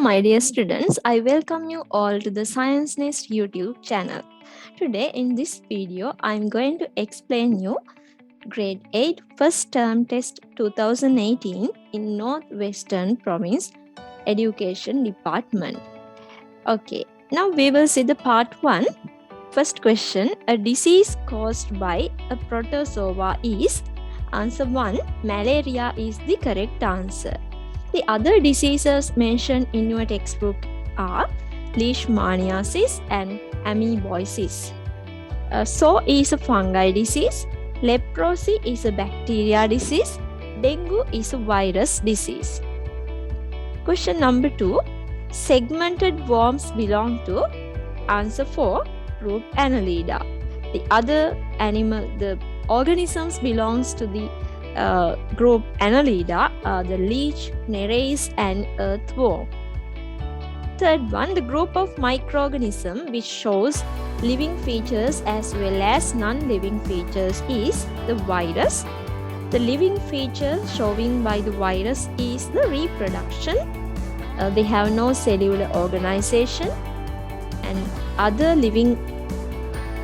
my dear students. I welcome you all to the ScienceNest YouTube channel. Today, in this video, I'm going to explain you Grade 8 First Term Test 2018 in Northwestern Province Education Department. Okay, now we will see the part 1. First question, a disease caused by a protozoa is? Answer 1, malaria is the correct answer. The other diseases mentioned in your textbook are leishmaniasis and amoeboisis. So is a fungi disease, leprosy is a bacteria disease, dengue is a virus disease. Question number 2, segmented worms belong to? Answer 4, group Annelida. The organisms belongs to the group Annelida are the leech, nereis and earthworm. Third one, the group of microorganisms which shows living features as well as non-living features is the virus. The living feature showing by the virus is the reproduction. They have no cellular organization and other living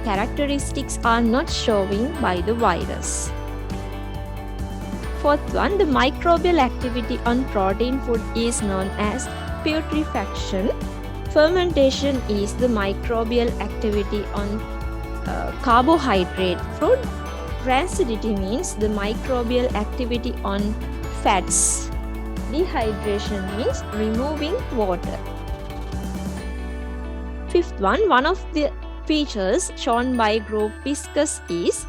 characteristics are not showing by the virus. Fourth one, the microbial activity on protein food is known as putrefaction. Fermentation is the microbial activity on carbohydrate food. Rancidity means the microbial activity on fats. Dehydration means removing water. Fifth one of the features shown by group viscous is?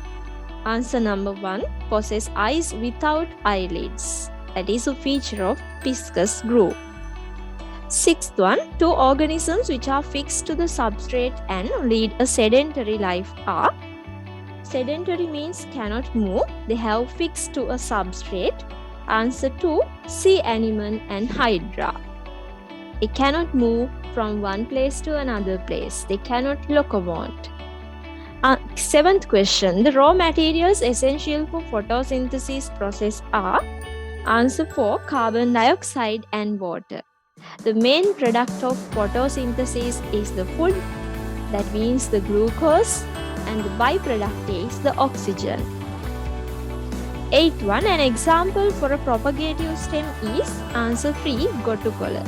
Answer number 1, possess eyes without eyelids. That is a feature of viscous group. Sixth one, two organisms which are fixed to the substrate and lead a sedentary life are? Sedentary means cannot move. They have fixed to a substrate. Answer 2, sea anemone and hydra. They cannot move from one place to another place. They cannot locomote. Seventh question, the raw materials essential for photosynthesis process are? Answer 4, carbon dioxide and water. The main product of photosynthesis is the food, that means the glucose, and the byproduct is the oxygen. Eighth one, an example for a propagative stem is? Answer 3, gotukola.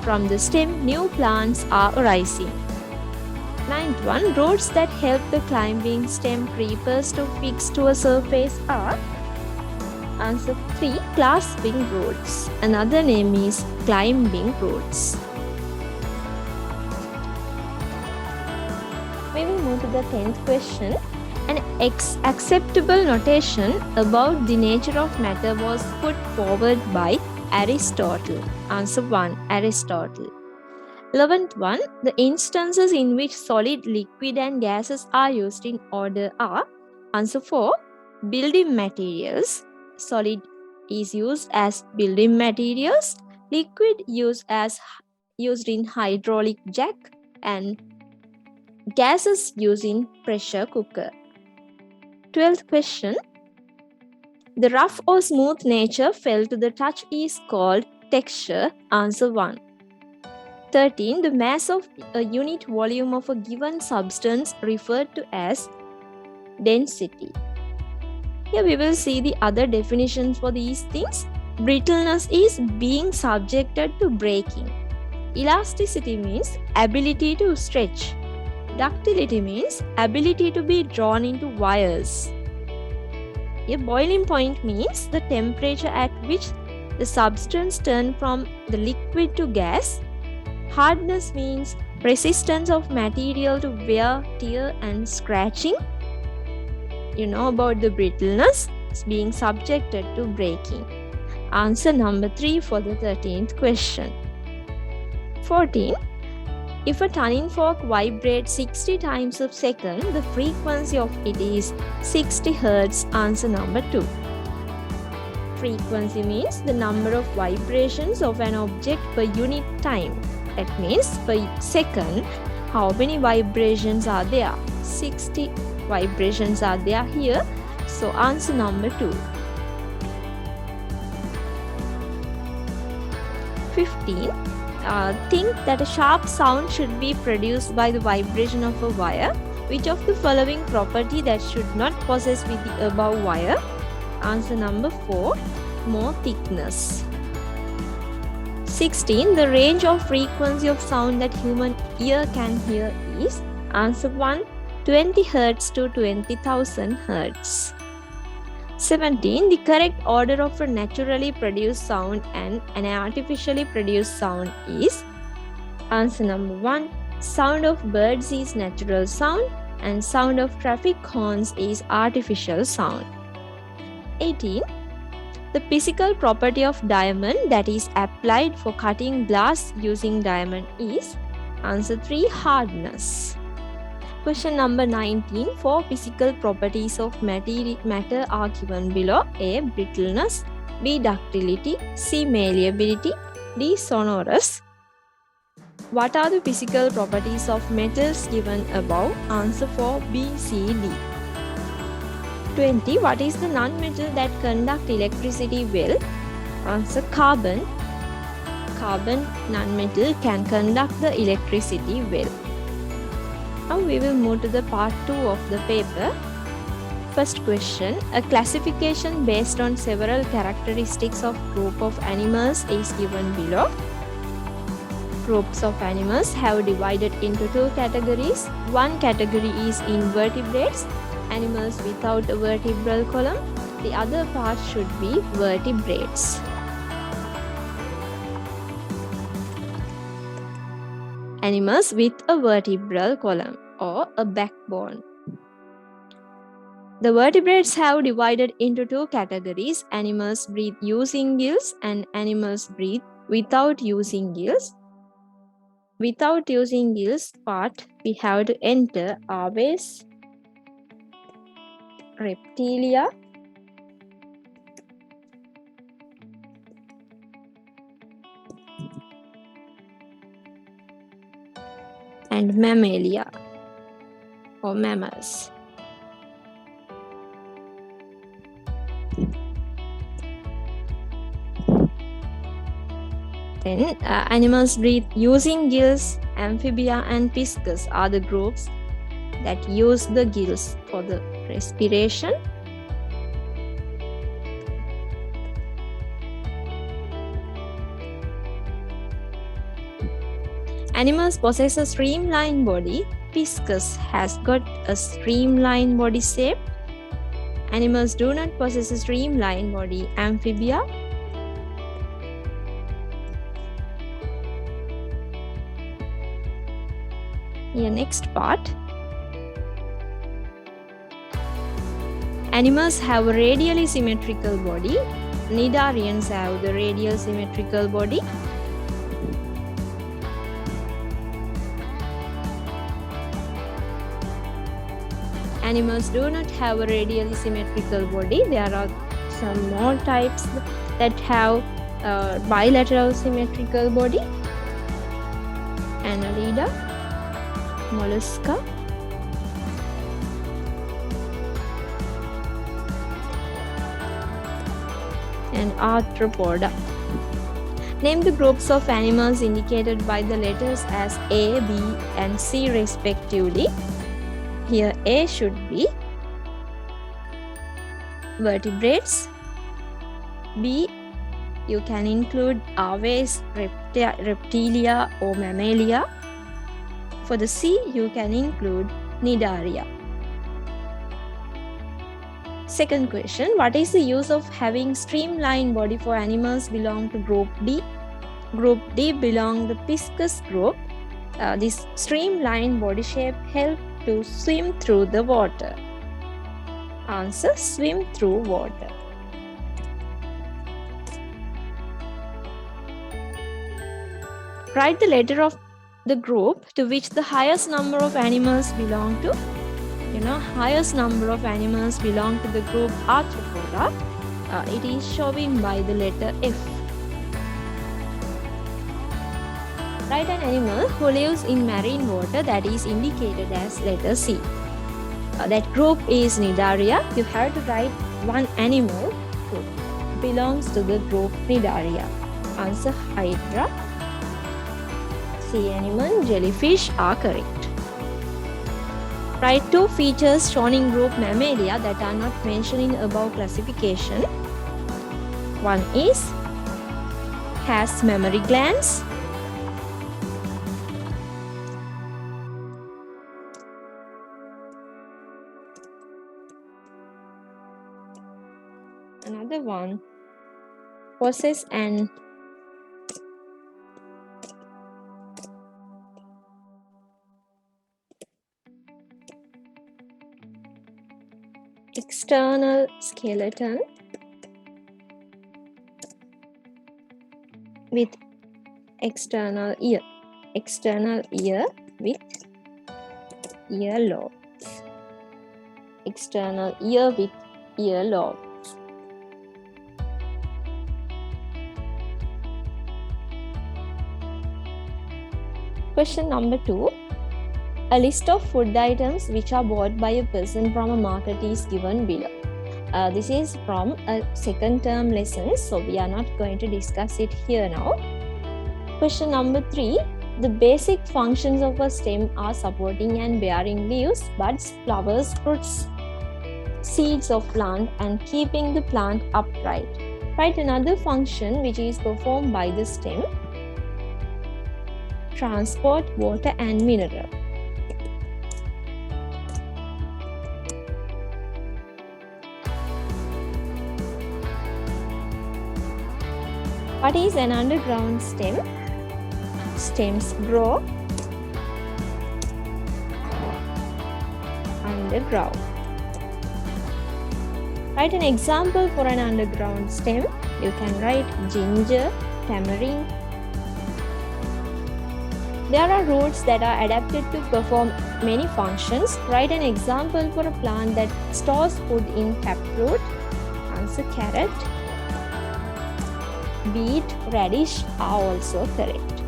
From the stem, new plants are arising. Ninth one, roots that help the climbing stem creepers to fix to a surface are? Answer 3, clasping roots. Another name is climbing roots. We will move to the 10th question. An acceptable notation about the nature of matter was put forward by Aristotle. Answer 1, Aristotle. 11th one, the instances in which solid, liquid and gases are used in order are? Answer 4, building materials. Solid is used as building materials, liquid used in hydraulic jack and gases used in pressure cooker. 12th question, the rough or smooth nature felt to the touch is called texture. Answer 1. 13. The mass of a unit volume of a given substance referred to as density. Here we will see the other definitions for these things. Brittleness is being subjected to breaking. Elasticity means ability to stretch. Ductility means ability to be drawn into wires. A boiling point means the temperature at which the substance turns from the liquid to gas. Hardness means resistance of material to wear, tear and scratching. You know about the brittleness, it's being subjected to breaking. Answer number 3 for the 13th question. 14. If a tuning fork vibrates 60 times a second, the frequency of it is 60 Hz. Answer number 2. Frequency means the number of vibrations of an object per unit time. That means per second, how many vibrations are there? 60 vibrations are there here. So answer number 2. 15. think that a sharp sound should be produced by the vibration of a wire. Which of the following property that should not possess with the above wire? Answer number 4, more thickness. 16. The range of frequency of sound that human ear can hear is? Answer 1, 20 Hz to 20,000 Hz. 17. The correct order of a naturally produced sound and an artificially produced sound is? Answer number 1, sound of birds is natural sound and sound of traffic horns is artificial sound. 18. The physical property of diamond that is applied for cutting glass using diamond is? Answer 3, hardness. Question number 19. 4 physical properties of matter are given below. A. Brittleness, B. Ductility, C. Malleability, D. Sonorous. What are the physical properties of metals given above? Answer 4, B, C, D. 20. What is the non-metal that conduct electricity well? Answer carbon. Carbon non-metal can conduct the electricity well. Now we will move to the part 2 of the paper. First question. A classification based on several characteristics of group of animals is given below. Groups of animals have divided into 2 categories. One category is invertebrates, animals without a vertebral column. The other part should be vertebrates. Animals with a vertebral column or a backbone. The vertebrates have divided into 2 categories. Animals breathe using gills and animals breathe without using gills. Without using gills part, we have to enter aves, reptilia, and mammalia or mammals. Then animals breathe using gills. Amphibia and piscis are the groups that use the gills for the respiration. Animals possess a streamlined body. Piscis has got a streamlined body shape. Animals do not possess a streamlined body. Amphibia. Here, next part. Animals have a radially symmetrical body. Cnidarians have the radial symmetrical body. Animals do not have a radially symmetrical body. There are some more types that have a bilateral symmetrical body. Annelida, mollusca, and arthropoda. Name the groups of animals indicated by the letters as A, B, and C respectively. Here A should be vertebrates. B, you can include aves, reptilia, or mammalia. For the C, you can include cnidaria. Second question, what is the use of having streamlined body for animals belong to group D? Group D belong to the piscis group. This streamlined body shape helps to swim through the water. Answer, swim through water. Write the letter of the group to which the highest number of animals belong to. Highest number of animals belong to the group Arthropoda. It is showing by the letter F. Write an animal who lives in marine water that is indicated as letter C. That group is Cnidaria. You have to write one animal who belongs to the group Cnidaria. Answer, Hydra. sea anemone, jellyfish are correct. Write 2 features shown in group Mammalia that are not mentioned in above classification. One is has mammary glands. Another one possess an external skeleton with external ear with ear lobes, external ear with ear lobe. Question number 2. A list of food items which are bought by a person from a market is given below. This is from a second term lesson, so we are not going to discuss it here now. Question number 3. The basic functions of a stem are supporting and bearing leaves, buds, flowers, fruits, seeds of plant and keeping the plant upright. Write another function which is performed by the stem. Transport water and mineral. What is an underground stem? Stems grow underground. Write an example for an underground stem. You can write ginger, tamarind. There are roots that are adapted to perform many functions. Write an example for a plant that stores food in taproot. Answer carrot. Beet, radish are also correct.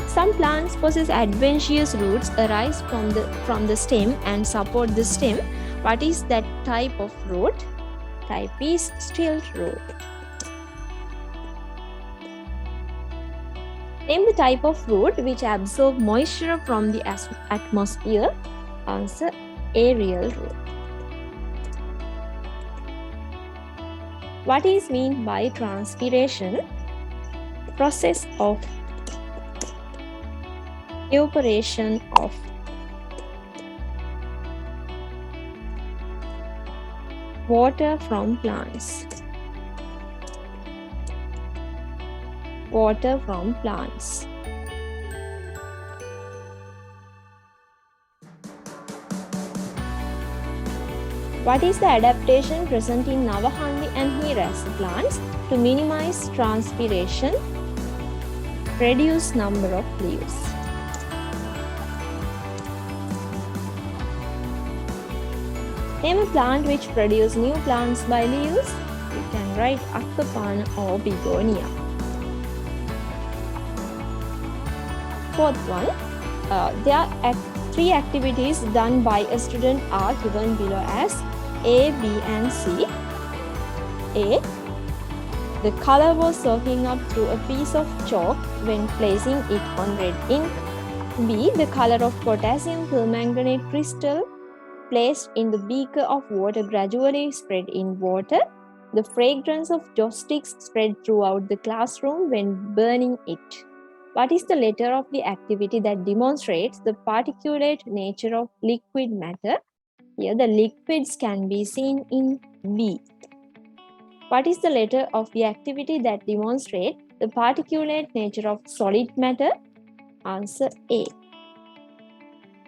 Some plants possess adventitious roots arise from the stem and support the stem. What is that type of root? Type is stilt root. Name the type of root which absorb moisture from the atmosphere. Answer aerial root. What is meant by transpiration? Process of evaporation of water from plants. Water from plants. What is the adaptation present in Navahandi and Hirasa plants to minimize transpiration? Reduce number of leaves. Name a plant which produces new plants by leaves. You can write Akapana or Begonia. Fourth one, there are 3 activities done by a student are given below as A, B and C. A, the color was soaking up through a piece of chalk when placing it on red ink. B, the color of potassium permanganate crystal placed in the beaker of water gradually spread in water. The fragrance of joss sticks spread throughout the classroom when burning it. What is the letter of the activity that demonstrates the particulate nature of liquid matter? Here the liquids can be seen in B. What is the letter of the activity that demonstrates the particulate nature of solid matter? Answer A.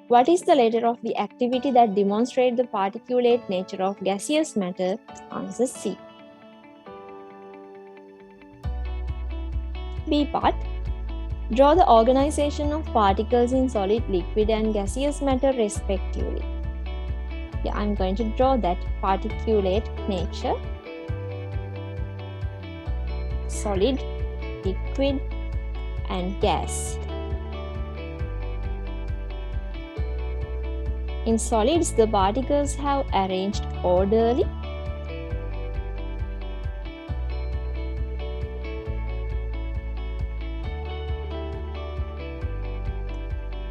What is the letter of the activity that demonstrates the particulate nature of gaseous matter? Answer C. B part. Draw the organization of particles in solid, liquid and gaseous matter respectively. Yeah, I'm going to draw that particulate nature. Solid, liquid and gas. In solids, the particles have arranged orderly.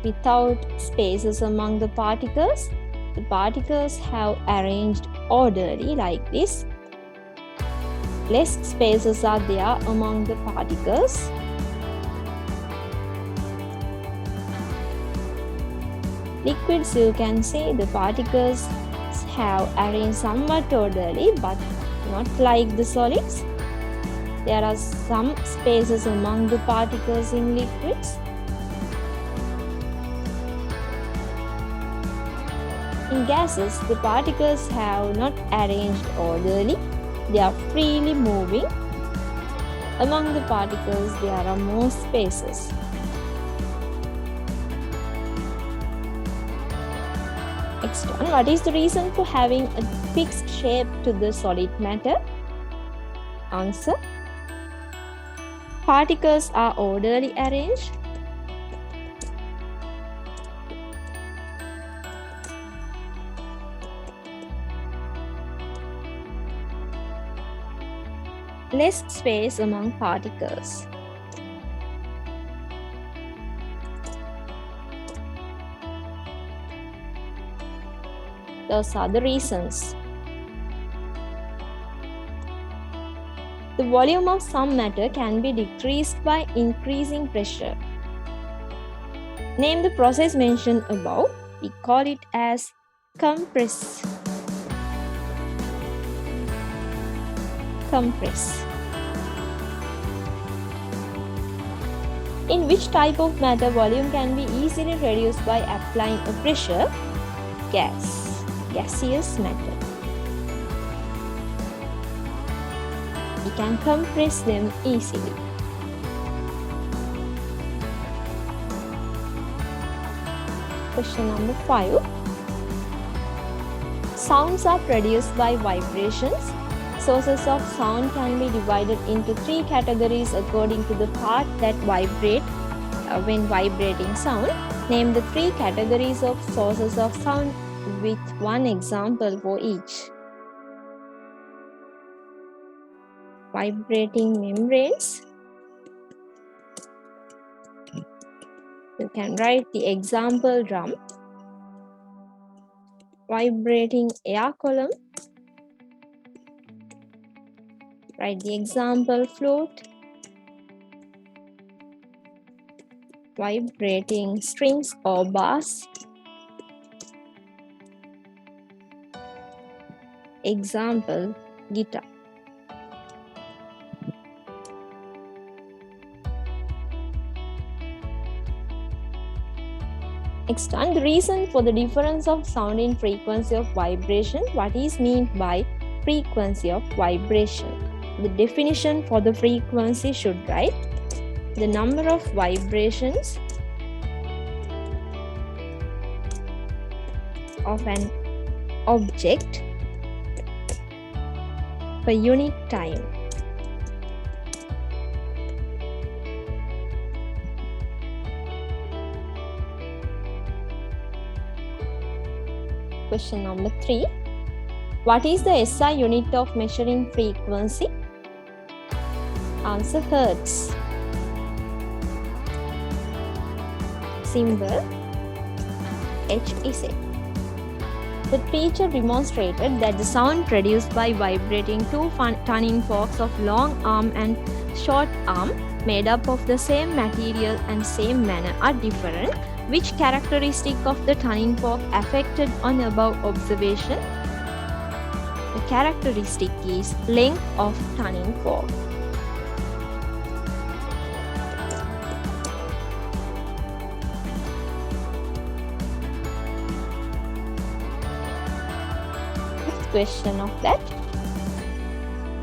without spaces among the particles. The particles have arranged orderly like this. Less spaces are there among the particles. Liquids, you can see the particles have arranged somewhat orderly, but not like the solids. There are some spaces among the particles in liquids. In gases, the particles have not arranged orderly. They are freely moving. Among the particles, there are more spaces. Next one, what is the reason for having a fixed shape to the solid matter? Answer: particles are orderly arranged. Less space among particles. Those are the reasons. The volume of some matter can be decreased by increasing pressure. Name the process mentioned above. We call it as compress. Compress. In which type of matter volume can be easily reduced by applying a pressure? Gaseous matter. We can compress them easily. Question number 5. Sounds are produced by vibrations. Sources of sound can be divided into 3 categories according to the part that vibrate when vibrating sound. Name the 3 categories of sources of sound with one example for each. Vibrating membranes. You can write the example drum. Vibrating air column. Write the example flute. Vibrating strings or bass. Example guitar. Next one, the reason for the difference of sound in frequency of vibration. What is meant by frequency of vibration? The definition for the frequency should write the number of vibrations of an object per unit time. Question number 3. What is the SI unit of measuring frequency? Answer: hertz. Symbol HZ. The teacher demonstrated that the sound produced by vibrating 2 tuning forks of long arm and short arm made up of the same material and same manner are different. Which characteristic of the tuning fork affected on above observation? The characteristic is length of tuning fork. Fifth question of that.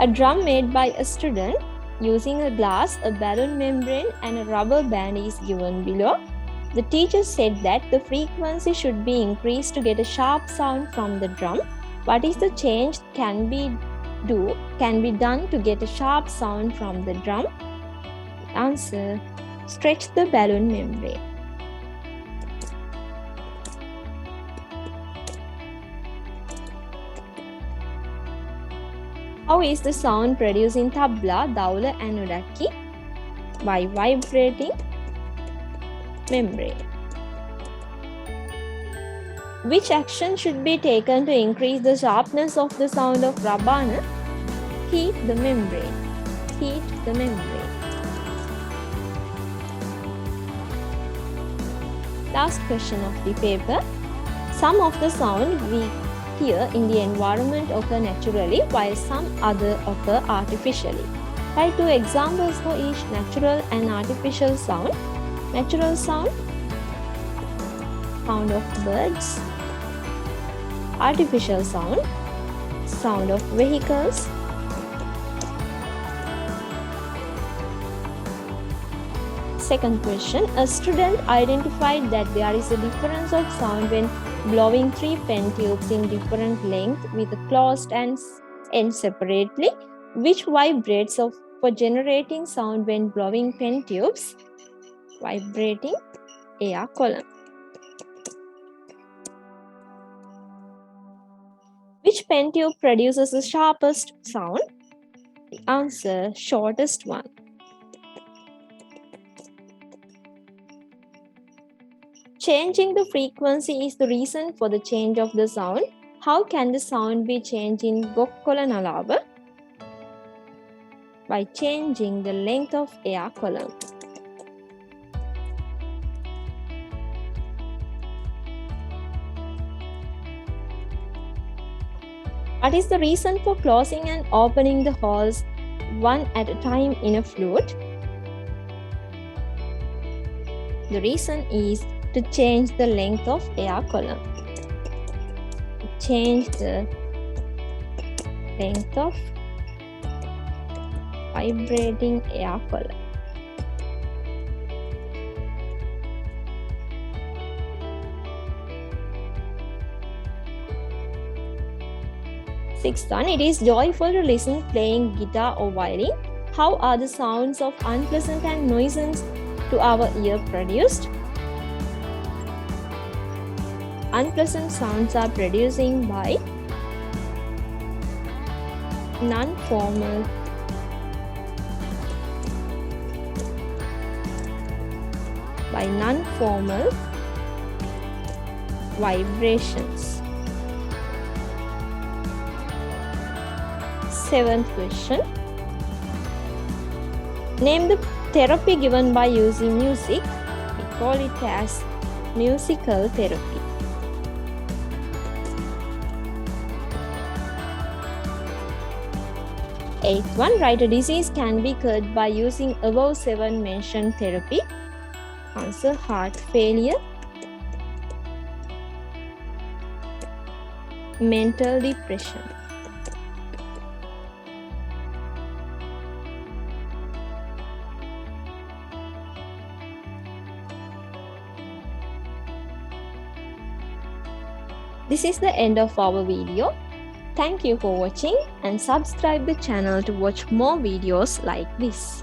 A drum made by a student using a glass, a balloon membrane and a rubber band is given below. The teacher said that the frequency should be increased to get a sharp sound from the drum. What is the change can be done to get a sharp sound from the drum? Answer: stretch the balloon membrane. How is the sound produced in tabla, daula and udakki? By vibrating membrane. Which action should be taken to increase the sharpness of the sound of Rabana? Heat the membrane. Heat the membrane. Last question of the paper. Some of the sound we hear in the environment occur naturally, while some other occur artificially. Write 2 examples for each natural and artificial sound. Natural sound, sound of birds. Artificial sound, sound of vehicles. Second question, a student identified that there is a difference of sound when blowing 3 pen tubes in different length with a closed end separately. Which vibrates for generating sound when blowing pen tubes? Vibrating air column. Which pen tube produces the sharpest sound? The answer, shortest one. Changing the frequency is the reason for the change of the sound. How can the sound be changed in Gokkola Nalava? By changing the length of air column. What is the reason for closing and opening the holes one at a time in a flute? The reason is to change the length of air column. Change the length of vibrating air column. Sixth one, it is joyful to listen playing guitar or violin. How are the sounds of unpleasant and nuisance to our ear produced? Unpleasant sounds are producing by non-formal vibrations. Seventh question. Name the therapy given by using music. We call it as musical therapy. Eighth one, write a disease can be cured by using above 7 mentioned therapy. Answer, heart failure, mental depression. This is the end of our video. Thank you for watching and subscribe the channel to watch more videos like this.